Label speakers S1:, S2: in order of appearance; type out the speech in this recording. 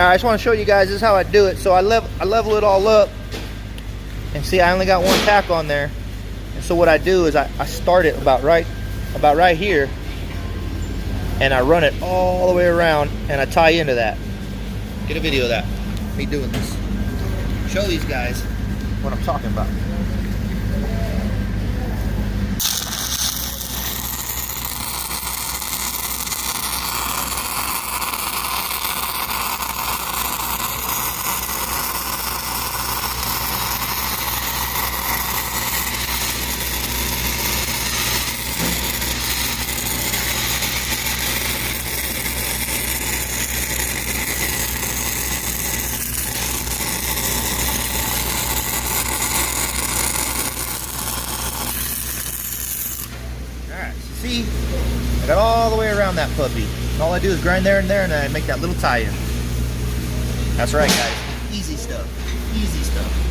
S1: I just want to show you guys, this is how I do it. So I level it all up, and see, I only got one tack on there. And so what I do is I start it about right here, and I run it all the way around, and I tie into that. Get a video of that, me doing this. Show these guys what I'm talking about. See, I got all the way around that puppy. And all I do is grind there and there, and I make that little tie-in. That's right, guys. Easy stuff. Easy stuff.